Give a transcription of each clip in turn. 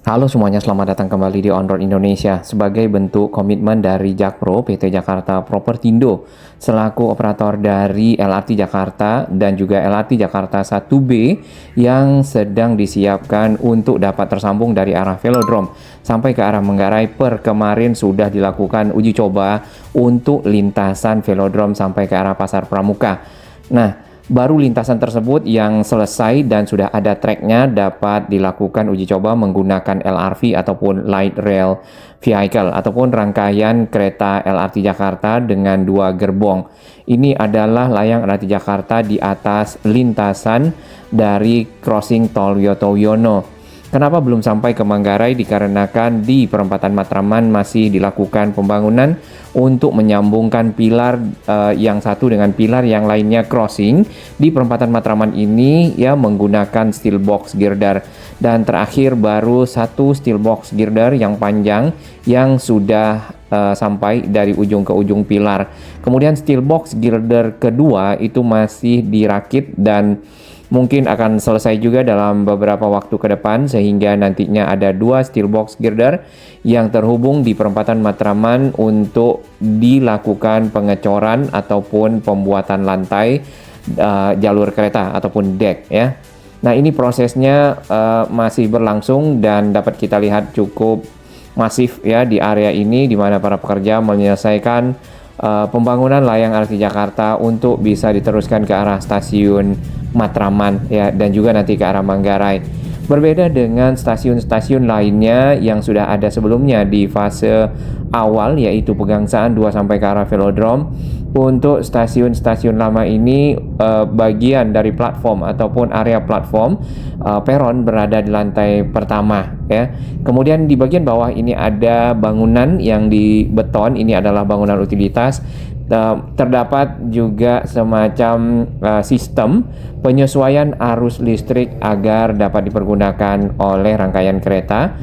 Halo semuanya, selamat datang kembali di On Road Indonesia. Sebagai bentuk komitmen dari Jakpro, PT Jakarta Propertindo, selaku operator dari LRT Jakarta dan juga LRT Jakarta 1B yang sedang disiapkan untuk dapat tersambung dari arah Velodrome sampai ke arah Manggarai. Per kemarin sudah dilakukan uji coba untuk lintasan Velodrome sampai ke arah Pasar Pramuka. Nah, baru lintasan tersebut yang selesai dan sudah ada tracknya dapat dilakukan uji coba menggunakan LRV ataupun Light Rail Vehicle ataupun rangkaian kereta LRT Jakarta dengan 2 gerbong. Ini adalah layang LRT Jakarta di atas lintasan dari crossing tol Wiyoto Wiono. Kenapa belum sampai ke Manggarai? Dikarenakan di perempatan Matraman masih dilakukan pembangunan untuk menyambungkan pilar yang satu dengan pilar yang lainnya crossing. Di perempatan Matraman ini ya menggunakan steel box girder, dan terakhir baru satu steel box girder yang panjang yang sudah sampai dari ujung ke ujung pilar. Kemudian steel box girder kedua itu masih dirakit dan mungkin akan selesai juga dalam beberapa waktu ke depan, sehingga nantinya ada 2 steel box girder yang terhubung di perempatan Matraman untuk dilakukan pengecoran ataupun pembuatan lantai jalur kereta ataupun deck ya. Nah, ini prosesnya masih berlangsung dan dapat kita lihat cukup masif ya di area ini, di mana para pekerja menyelesaikan pembangunan layang LRT Jakarta untuk bisa diteruskan ke arah stasiun Matraman ya, dan juga nanti ke arah Manggarai. Berbeda dengan stasiun-stasiun lainnya yang sudah ada sebelumnya di fase awal, yaitu Pegangsaan 2 sampai ke arah Velodrome. Untuk stasiun-stasiun lama ini bagian dari platform ataupun area platform peron berada di lantai pertama ya. Kemudian di bagian bawah ini ada bangunan yang di beton, ini adalah bangunan utilitas. Terdapat juga semacam sistem penyesuaian arus listrik agar dapat dipergunakan oleh rangkaian kereta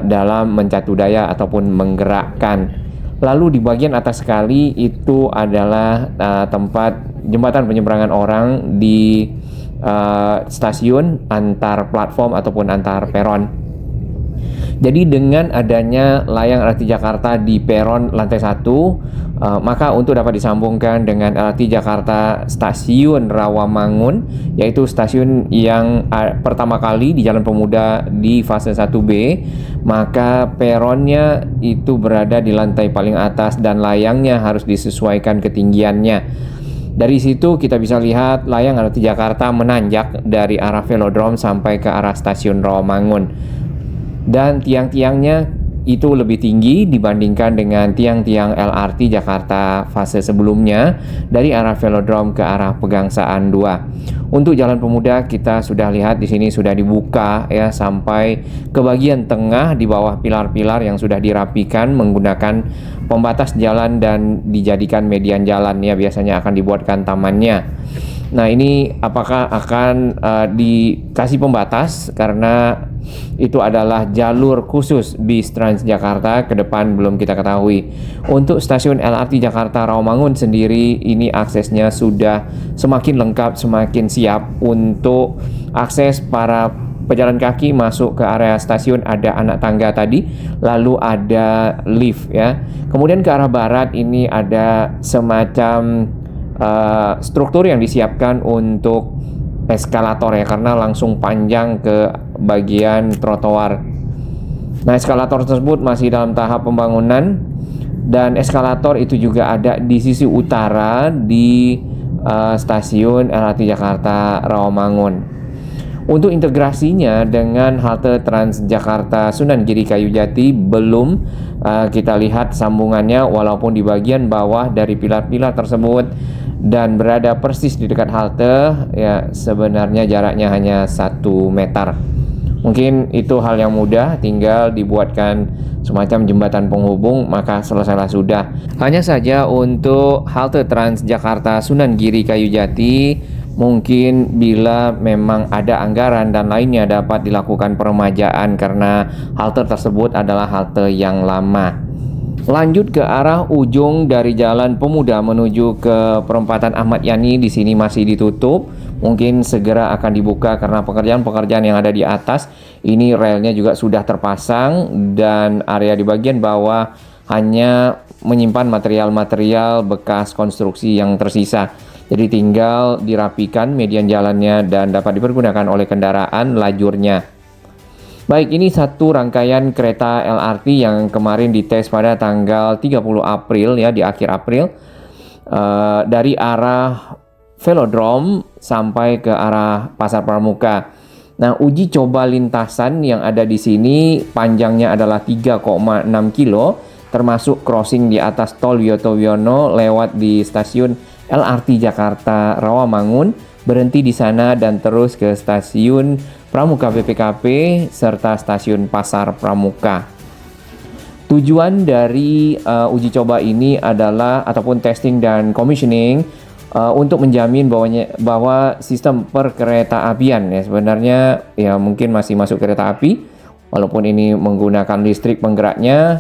dalam mencatu daya ataupun menggerakkan. Lalu di bagian atas sekali itu adalah tempat jembatan penyeberangan orang di stasiun antar platform ataupun antar peron. Jadi dengan adanya layang LRT Jakarta di peron lantai 1, maka untuk dapat disambungkan dengan LRT Jakarta Stasiun Rawamangun, yaitu stasiun yang pertama kali di Jalan Pemuda di fase 1B, maka peronnya itu berada di lantai paling atas dan layangnya harus disesuaikan ketinggiannya. Dari situ kita bisa lihat layang LRT Jakarta menanjak dari arah Velodrome sampai ke arah stasiun Rawamangun. Dan tiang-tiangnya itu lebih tinggi dibandingkan dengan tiang-tiang LRT Jakarta fase sebelumnya dari arah Velodrome ke arah Pegangsaan 2. Untuk Jalan Pemuda kita sudah lihat di sini sudah dibuka ya sampai ke bagian tengah di bawah pilar-pilar yang sudah dirapikan menggunakan pembatas jalan dan dijadikan median jalan ya, biasanya akan dibuatkan tamannya. Nah, ini apakah akan dikasih pembatas karena itu adalah jalur khusus bis Transjakarta, ke depan belum kita ketahui. Untuk stasiun LRT Jakarta Rawamangun sendiri ini aksesnya sudah semakin lengkap, semakin siap untuk akses para pejalan kaki masuk ke area stasiun. Ada anak tangga tadi, lalu ada lift ya. Kemudian ke arah barat ini ada semacam struktur yang disiapkan untuk eskalator ya, karena langsung panjang ke bagian trotoar. Nah, eskalator tersebut masih dalam tahap pembangunan, dan eskalator itu juga ada di sisi utara di stasiun LRT Jakarta Rawamangun. Untuk integrasinya dengan halte Transjakarta Sunan Giri Kayujati belum kita lihat sambungannya, walaupun di bagian bawah dari pilar-pilar tersebut dan berada persis di dekat halte ya, sebenarnya jaraknya hanya 1 meter. Mungkin itu hal yang mudah, tinggal dibuatkan semacam jembatan penghubung maka selesailah sudah. Hanya saja untuk halte Transjakarta Sunan Giri Kayujati, mungkin bila memang ada anggaran dan lainnya dapat dilakukan peremajaan karena halte tersebut adalah halte yang lama. Lanjut ke arah ujung dari Jalan Pemuda menuju ke perempatan Ahmad Yani, di sini masih ditutup mungkin segera akan dibuka karena pekerjaan-pekerjaan yang ada di atas ini relnya juga sudah terpasang dan area di bagian bawah hanya menyimpan material-material bekas konstruksi yang tersisa. Jadi tinggal dirapikan median jalannya dan dapat dipergunakan oleh kendaraan lajurnya. Baik, ini satu rangkaian kereta LRT yang kemarin dites pada tanggal 30 April ya, di akhir April, dari arah Velodrome sampai ke arah Pasar Pramuka. Nah, uji coba lintasan yang ada di sini panjangnya adalah 3,6 kilo, termasuk crossing di atas tol Wiyoto Wiono lewat di stasiun LRT Jakarta Rawamangun, berhenti di sana dan terus ke stasiun Pramuka BPKP serta stasiun Pasar Pramuka. Tujuan dari uji coba ini adalah ataupun testing dan commissioning untuk menjamin bahwa sistem perkereta apian ya sebenarnya ya mungkin masih masuk kereta api walaupun ini menggunakan listrik penggeraknya.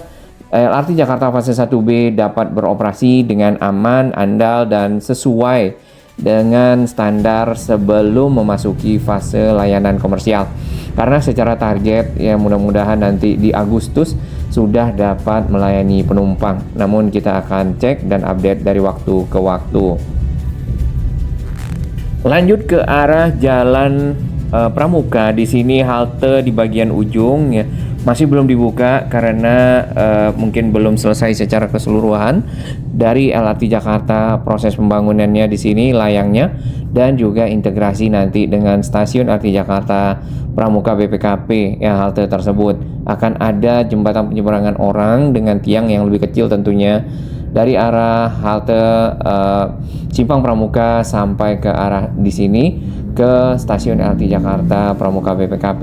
LRT Jakarta fase 1B dapat beroperasi dengan aman, andal, dan sesuai dengan standar sebelum memasuki fase layanan komersial. Karena secara target ya mudah-mudahan nanti di Agustus sudah dapat melayani penumpang. Namun kita akan cek dan update dari waktu ke waktu. Lanjut ke arah Jalan Pramuka, di sini halte di bagian ujung ya masih belum dibuka karena mungkin belum selesai secara keseluruhan dari LRT Jakarta, proses pembangunannya di sini layangnya dan juga integrasi nanti dengan stasiun LRT Jakarta Pramuka BPKP ya. Halte tersebut akan ada jembatan penyeberangan orang dengan tiang yang lebih kecil tentunya dari arah halte Simpang Pramuka sampai ke arah di sini ke stasiun LRT Jakarta Pramuka BPKP.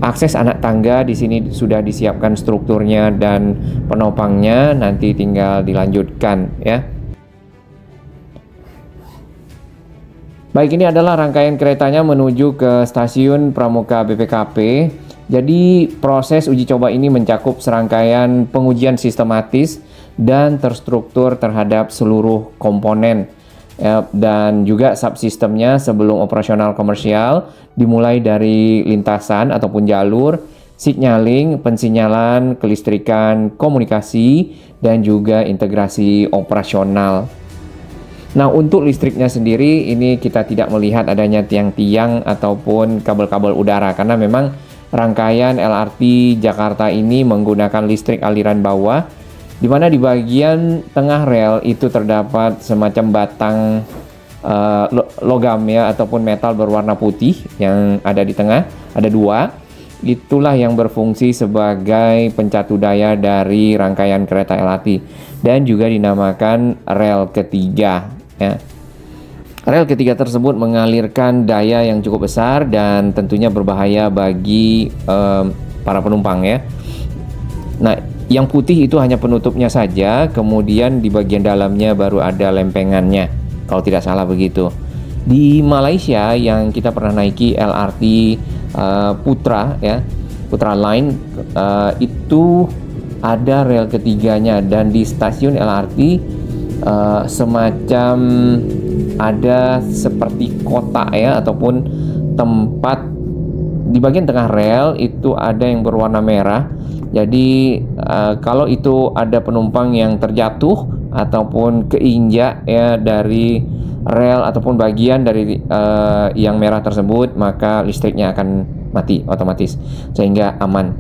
Akses anak tangga di sini sudah disiapkan strukturnya dan penopangnya, nanti tinggal dilanjutkan ya. Baik, ini adalah rangkaian keretanya menuju ke stasiun Pramuka BPKP. Jadi proses uji coba ini mencakup serangkaian pengujian sistematis dan terstruktur terhadap seluruh komponen dan juga subsistemnya sebelum operasional komersial, dimulai dari lintasan ataupun jalur, signaling, pensinyalan, kelistrikan, komunikasi, dan juga integrasi operasional. Nah, untuk listriknya sendiri ini kita tidak melihat adanya tiang-tiang ataupun kabel-kabel udara karena memang rangkaian LRT Jakarta ini menggunakan listrik aliran bawah, di mana di bagian tengah rel itu terdapat semacam batang logam ya ataupun metal berwarna putih yang ada di tengah, ada dua. Itulah yang berfungsi sebagai pencatu daya dari rangkaian kereta LRT dan juga dinamakan rel ketiga ya. Rel ketiga tersebut mengalirkan daya yang cukup besar dan tentunya berbahaya bagi para penumpang ya. Nah, yang putih itu hanya penutupnya saja, kemudian di bagian dalamnya baru ada lempengannya, kalau tidak salah begitu. Di Malaysia yang kita pernah naiki LRT Putra ya, Putra Line, itu ada rel ketiganya dan di stasiun LRT semacam ada seperti kotak ya ataupun tempat di bagian tengah rel itu ada yang berwarna merah. Jadi kalau itu ada penumpang yang terjatuh ataupun keinjak ya dari rel ataupun bagian dari yang merah tersebut, maka listriknya akan mati otomatis sehingga aman.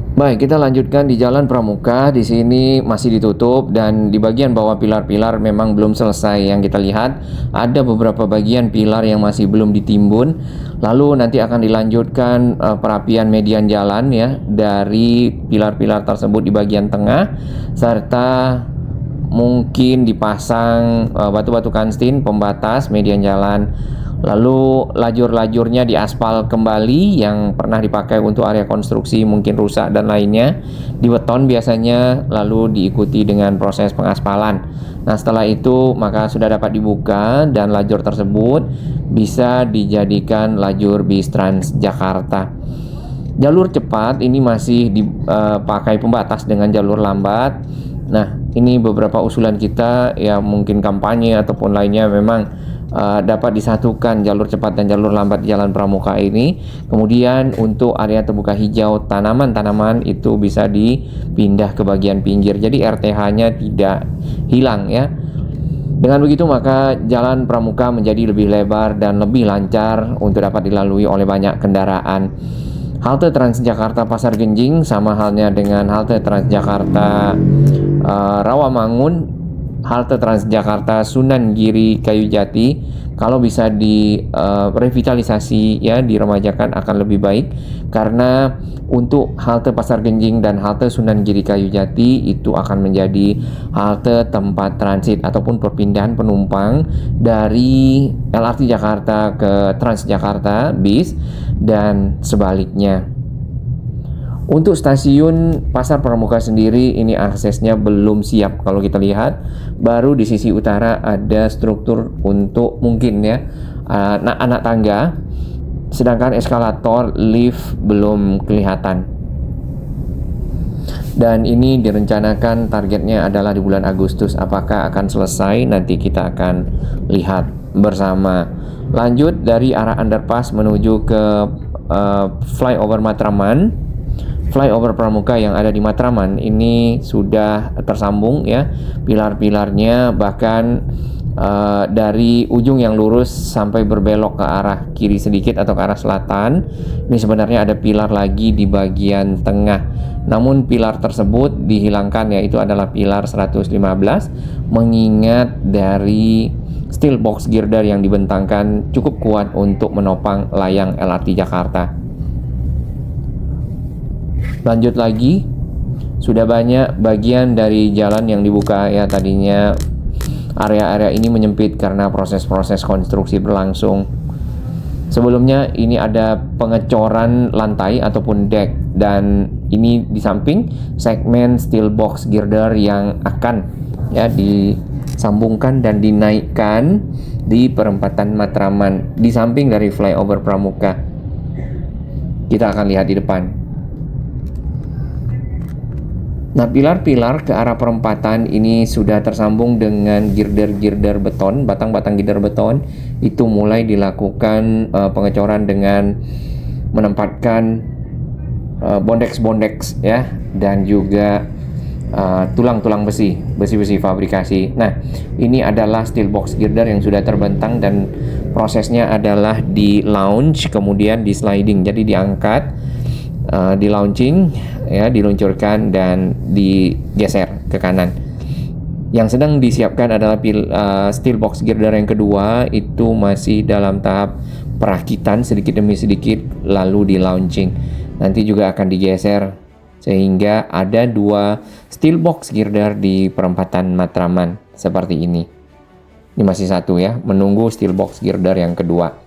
Baik, kita lanjutkan di Jalan Pramuka. Di sini masih ditutup dan di bagian bawah pilar-pilar memang belum selesai. Yang kita lihat ada beberapa bagian pilar yang masih belum ditimbun. Lalu nanti akan dilanjutkan perapian median jalan ya dari pilar-pilar tersebut di bagian tengah serta mungkin dipasang batu-batu kanstin pembatas median jalan. Lalu lajur-lajurnya diaspal kembali yang pernah dipakai untuk area konstruksi mungkin rusak dan lainnya, dibeton biasanya, lalu diikuti dengan proses pengaspalan. Nah, setelah itu maka sudah dapat dibuka dan lajur tersebut bisa dijadikan lajur bis Transjakarta. Jalur cepat ini masih dipakai pembatas dengan jalur lambat. Nah, ini beberapa usulan kita ya mungkin kampanye ataupun lainnya memang dapat disatukan jalur cepat dan jalur lambat di Jalan Pramuka ini. Kemudian untuk area terbuka hijau tanaman-tanaman itu bisa dipindah ke bagian pinggir. Jadi RTH-nya tidak hilang ya. Dengan begitu maka Jalan Pramuka menjadi lebih lebar dan lebih lancar untuk dapat dilalui oleh banyak kendaraan. Halte Transjakarta Pasar Genjing sama halnya dengan halte Transjakarta Rawamangun, halte Transjakarta Sunan Giri Kayujati, kalau bisa direvitalisasi ya, diremajakan akan lebih baik, karena untuk halte Pasar Genjing dan halte Sunan Giri Kayujati itu akan menjadi halte tempat transit ataupun perpindahan penumpang dari LRT Jakarta ke Transjakarta bis dan sebaliknya. Untuk stasiun Pasar Pramuka sendiri ini aksesnya belum siap. Kalau kita lihat baru di sisi utara ada struktur untuk mungkin ya anak tangga, sedangkan eskalator lift belum kelihatan. Dan ini direncanakan targetnya adalah di bulan Agustus. Apakah akan selesai? Nanti kita akan lihat bersama. Lanjut dari arah underpass menuju ke flyover Matraman. Flyover Pramuka yang ada di Matraman ini sudah tersambung ya, pilar-pilarnya, bahkan dari ujung yang lurus sampai berbelok ke arah kiri sedikit atau ke arah selatan. Ini sebenarnya ada pilar lagi di bagian tengah, namun pilar tersebut dihilangkan, yaitu adalah pilar 115, mengingat dari steel box girder yang dibentangkan cukup kuat untuk menopang layang LRT Jakarta. Lanjut lagi, sudah banyak bagian dari jalan yang dibuka ya. Tadinya area-area ini menyempit karena proses-proses konstruksi berlangsung. Sebelumnya ini ada pengecoran lantai ataupun deck, dan ini di samping segmen steel box girder yang akan ya disambungkan dan dinaikkan di perempatan Matraman di samping dari flyover Pramuka. Kita akan lihat di depan. Nah, pilar-pilar ke arah perempatan ini sudah tersambung dengan girder-girder beton, batang-batang girder beton. Itu mulai dilakukan pengecoran dengan menempatkan bondex-bondex ya, dan juga tulang-tulang besi-besi fabrikasi. Nah, ini adalah steel box girder yang sudah terbentang, dan prosesnya adalah di launch kemudian di sliding. Jadi diangkat, di launching ya, diluncurkan dan digeser ke kanan. Yang sedang disiapkan adalah steel box girder yang kedua, itu masih dalam tahap perakitan sedikit demi sedikit, lalu di launching. Nanti juga akan digeser sehingga ada 2 steel box girder di perempatan Matraman seperti ini. Ini masih 1 ya, menunggu steel box girder yang kedua.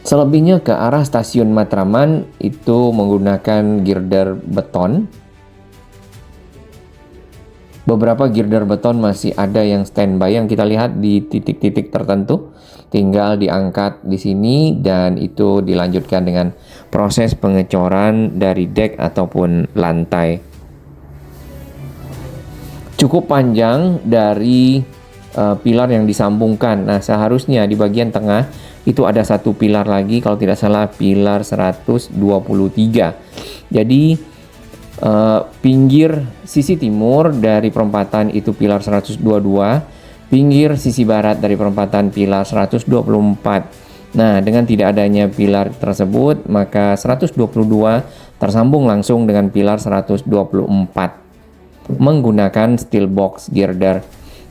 Selebihnya ke arah stasiun Matraman itu menggunakan girder beton. Beberapa girder beton masih ada yang standby yang kita lihat di titik-titik tertentu. Tinggal diangkat di sini dan itu dilanjutkan dengan proses pengecoran dari deck ataupun lantai. Cukup panjang dari pilar yang disambungkan. Nah, seharusnya di bagian tengah itu ada 1 pilar lagi, kalau tidak salah pilar 123. Jadi pinggir sisi timur dari perempatan itu pilar 122, pinggir sisi barat dari perempatan pilar 124. Nah, dengan tidak adanya pilar tersebut, maka 122 tersambung langsung dengan pilar 124 menggunakan steel box girder.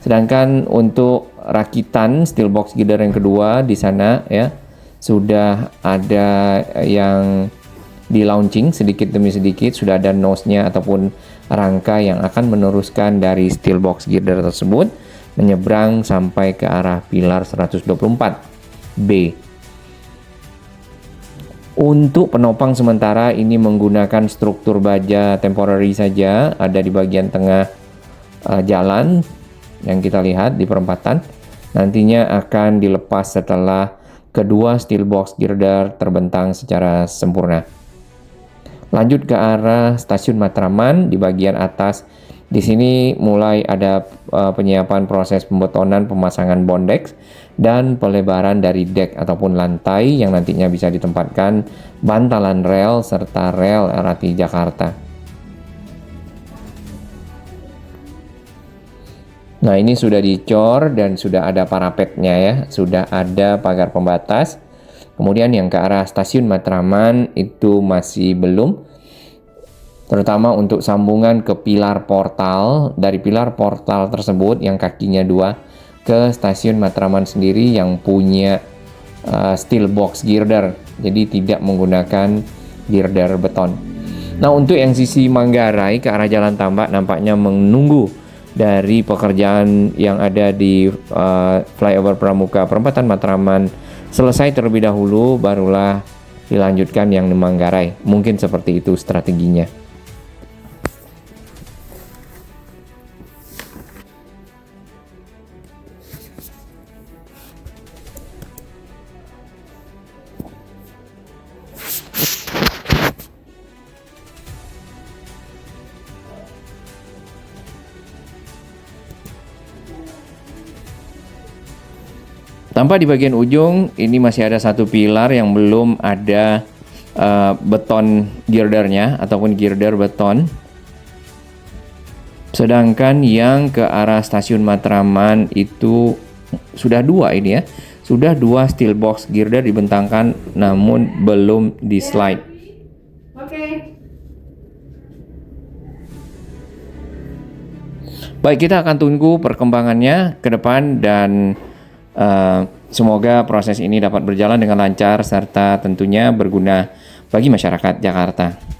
Sedangkan untuk rakitan steel box girder yang kedua di sana ya, sudah ada yang di launching sedikit demi sedikit, sudah ada nose-nya ataupun rangka yang akan meneruskan dari steel box girder tersebut menyeberang sampai ke arah pilar 124B. Untuk penopang sementara ini menggunakan struktur baja temporary saja, ada di bagian tengah jalan yang kita lihat di perempatan. Nantinya akan dilepas setelah kedua steel box girder terbentang secara sempurna. Lanjut ke arah stasiun Matraman, di bagian atas Di sini mulai ada penyiapan proses pembetonan pemasangan bondex dan pelebaran dari dek ataupun lantai yang nantinya bisa ditempatkan bantalan rel serta rel LRT Jakarta. Nah, ini sudah dicor dan sudah ada parapetnya ya, sudah ada pagar pembatas. Kemudian yang ke arah stasiun Matraman itu masih belum, terutama untuk sambungan ke pilar portal. Dari pilar portal tersebut yang kakinya 2 ke stasiun Matraman sendiri yang punya steel box girder, jadi tidak menggunakan girder beton. Nah, untuk yang sisi Manggarai ke arah Jalan Tambak nampaknya menunggu dari pekerjaan yang ada di flyover Pramuka perempatan Matraman selesai terlebih dahulu, barulah dilanjutkan yang di Manggarai. Mungkin seperti itu strateginya. Tampak di bagian ujung ini masih ada satu pilar yang belum ada beton girdernya ataupun girder beton. Sedangkan yang ke arah stasiun Matraman itu sudah 2 ini ya. Sudah 2 steel box girder dibentangkan namun belum di slide. Baik, kita akan tunggu perkembangannya ke depan dan semoga proses ini dapat berjalan dengan lancar serta tentunya berguna bagi masyarakat Jakarta.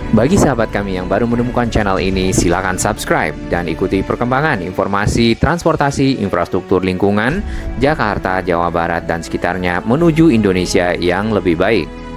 Bagi sahabat kami yang baru menemukan channel ini, silakan subscribe dan ikuti perkembangan informasi transportasi infrastruktur lingkungan Jakarta, Jawa Barat, dan sekitarnya menuju Indonesia yang lebih baik.